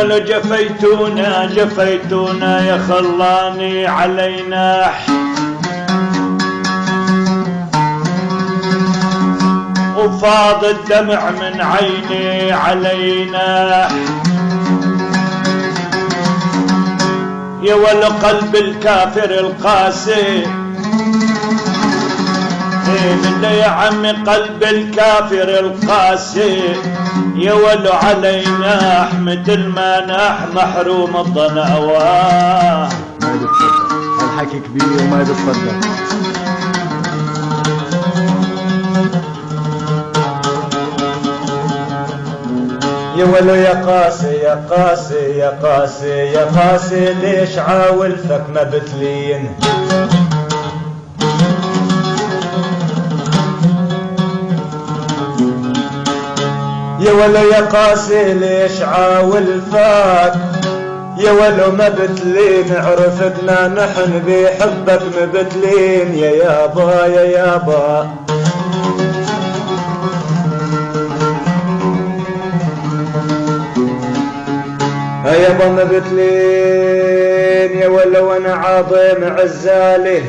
ولو جفيتونا جفيتونا يا خلاني علينا وفاض الدمع من عيني علينا يا ولو قلب الكافر القاسي من يا عمي قلب الكافر القاسي يا ولو علينا مثل ما نح محروم الضناواه. ما بتصدق الحكي كبير وما بتصدق. يا ولو يا قاسي يا قاسي يا قاسي يا قاسي ليش عاولتك ما بتلين؟ يا ولو يا قاسي ليش عاولتك يا ولو ما بتلين؟ عرفتنا نحن بحبك مبتلين يا يابا يا يابا. يابا مبتلين يا ولو انا عظيم عزالي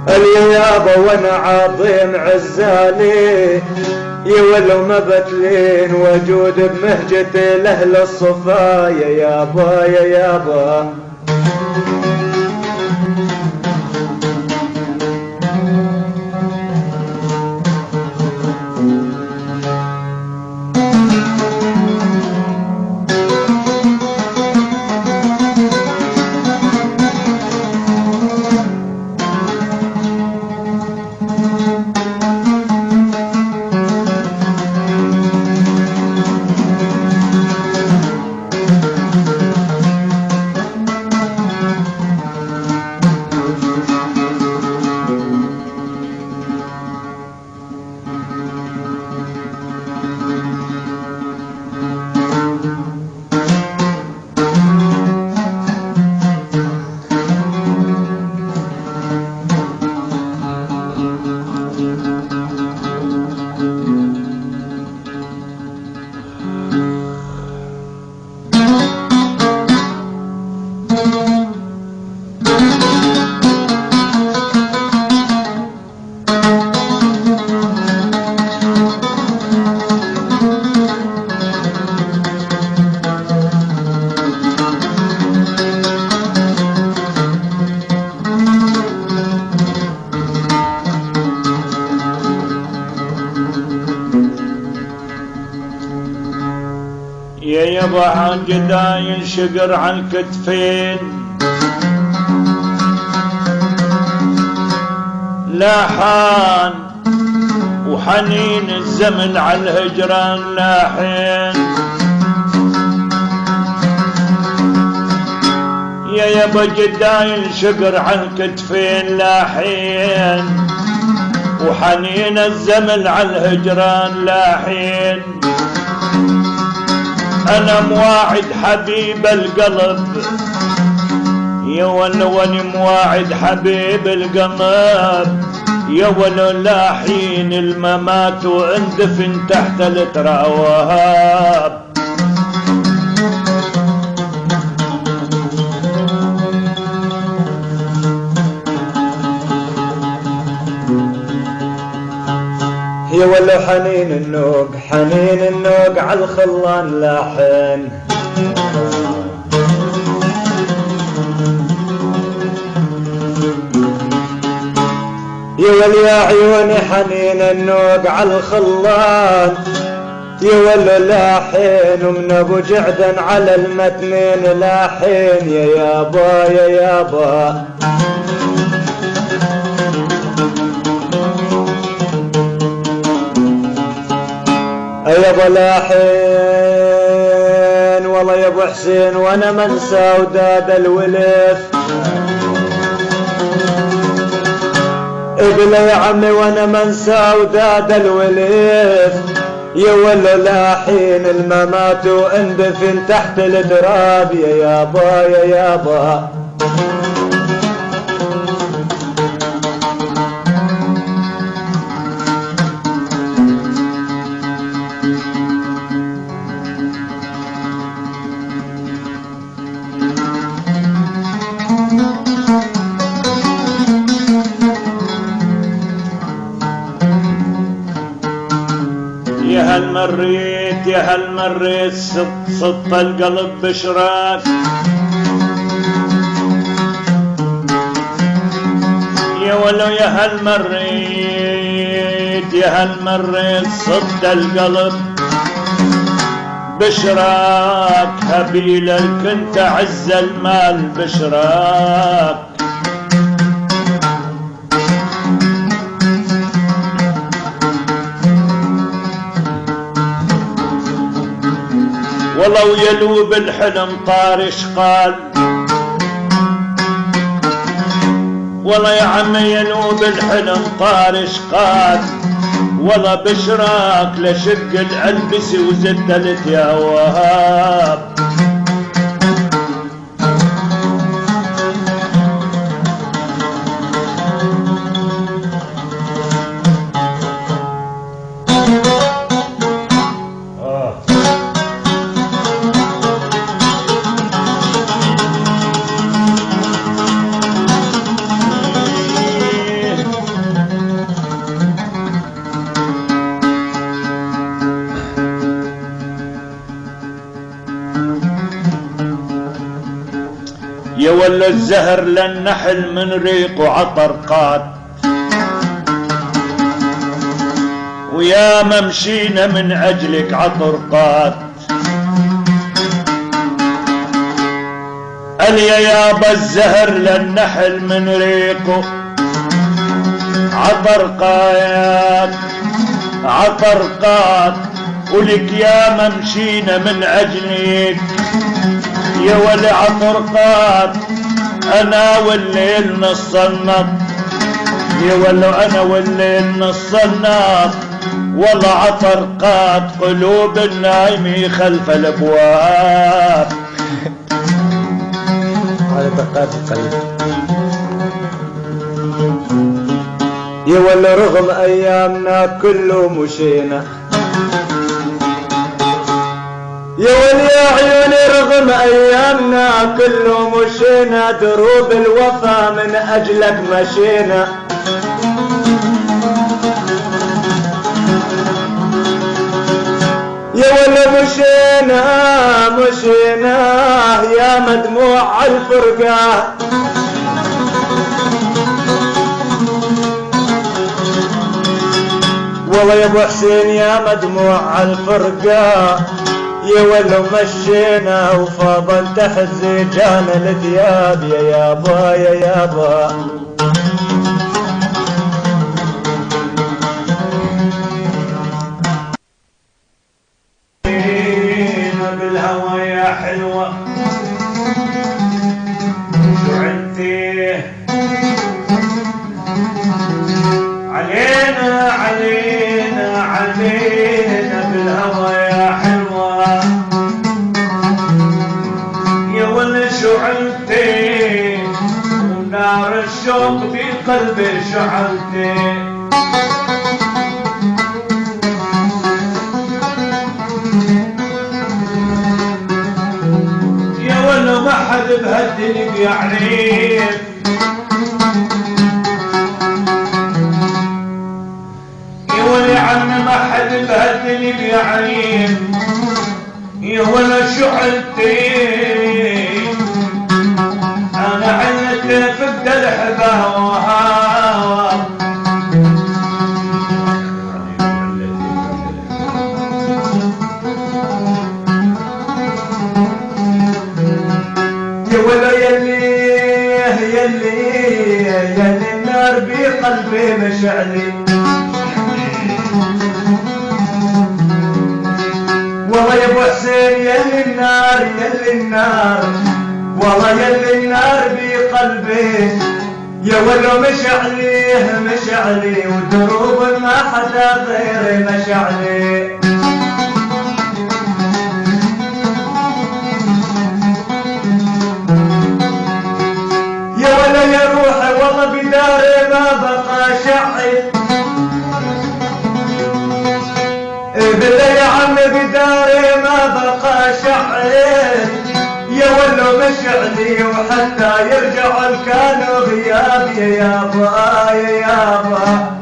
يا يابا وانا عظيم عزالي يا ولو مبتلين وجود بمهجتي لاهل الصفا يا يابا يا يابا. يا يابا عن جداين شقر عن الكتفين لاحان وحنين الزمن على الهجران لاحين يا يابا جداين شقر عن الكتفين لاحين وحنين الزمن على الهجران لاحين. أنا مواعد حبيب القلب يا ولو أني مواعد حبيب القلب يا ولو لاحين الممات واندفن تحت التراب. يا ولو حنين النوق حنين النوق على الخلان لاحين يا ولو يا عيوني حنين النوق على الخلان يا ولو لاحين ومن ابو جعدن على المتنين لاحين يا يابا يا يابا. يابا لاحين والله يا ابو حسين وانا منسى وداد الولف اقل يا عمي وانا منسى وداد الولف يا ولو لاحين الممات واندفن تحت التراب يا يابا يا يابا. مريت يا هل مريت صدت القلب بشراك يا ولو يا هل مريت يا هل مريت صدت القلب بشراك هبيلك كنت عز المال بشراك ولو يلو بالحلم طارش قال والله يا عمي يلو بالحلم طارش قال والله بشراك لشق العلبسي وزدلت يا وهاب يا ولا الزهر للنحل من ريق وعطرقات ويا ممشينا من أجلك عطرقات قال يا يابا الزهر للنحل من ريقه عطرقات عطرقات ولك يا ممشينا من أجلك يا ولي عطرقات انا والليل نص النط يا ولو انا والليل نص النط والله عطرقات قلوب النايمي خلف الابواب على دقات القلب يا ولي رغم ايامنا كله مشينا يا ولي يا عيوني رغم ايامنا كله مشينا دروب الوفا من اجلك مشينا يا ولي مشينا يا مدموع الفرقة والله يا ابو حسين يا مدموع الفرقة يا ولو مشينا وفاضل تحت زيجان الثياب يا يابا يا يابا بالهوى يا حلوة شو عندي علينا علينا علينا بالهوى يا حلوة يا ولي شعلتي ونار الشوق في قلبي شعلتي يا ولي ما حد بهالدنيا بيعرف يا ولي عمي ما حد بهالدنيا بيعرف يا ولا شعلتي انا علتي فقد الحباوة يا ولا يلي النار بقلبي مشعلي والله يا ابو حسين يلي النار والله يلي النار بقلبي يا ولو مشعلي ودروب ما حدا غيري مشعلي يا ولا يا روحي والله بداري ما بقى شعل بالله يا عمي بداري ما بقى شعل يا ولو مشعلي وحتى يرجع الكانوا غياب يا يابا يا يابا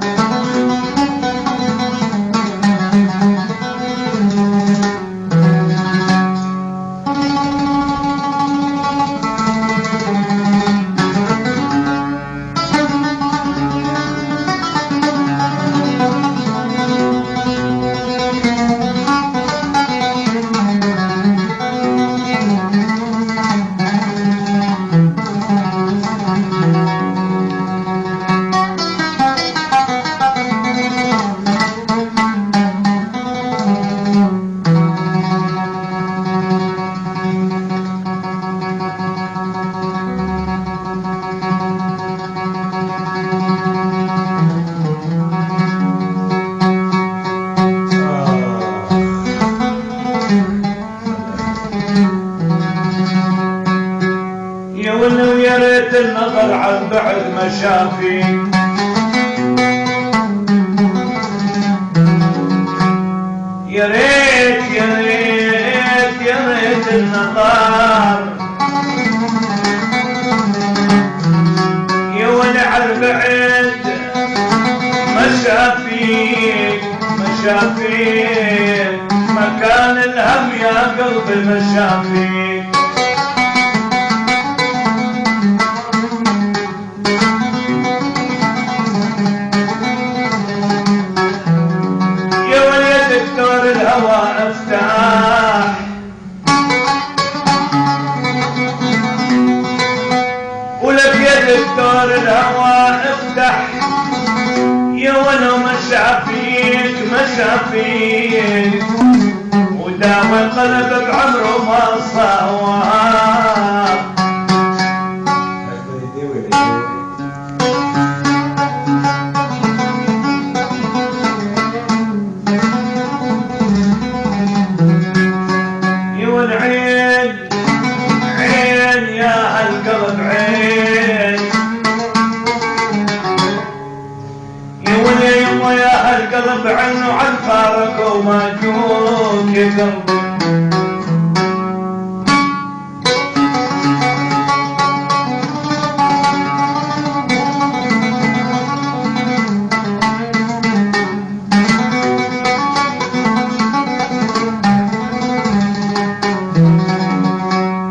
ريت النظر عن بعد ما شافي يا ريت يا ريت يا ريت النظر يا ولع البعد ما شافيك ما شافيك مكان الهم يا قلبي ما شافيك يا ولي دكتور الهوى افتح ولك يا دكتور الهوى افتح يا ولو ما شافيك ما شافيك وداوى القلب بعمره ما صواه يا والعين عين يا هالقلب عين يا ولي يما يا هالقلب عنه عن فارق وما جوك يا قلبي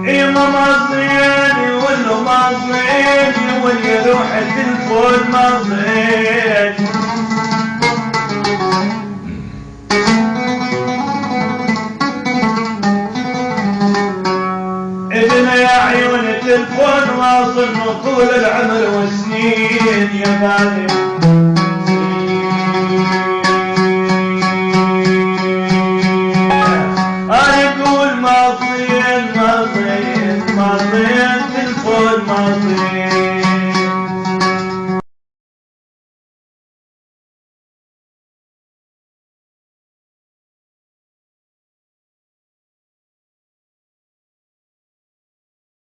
يما ما زين يولو ما زين يولي روح التلفون ما زين إذن يا عيون التلفون واصل طول العمر والسنين يا غالي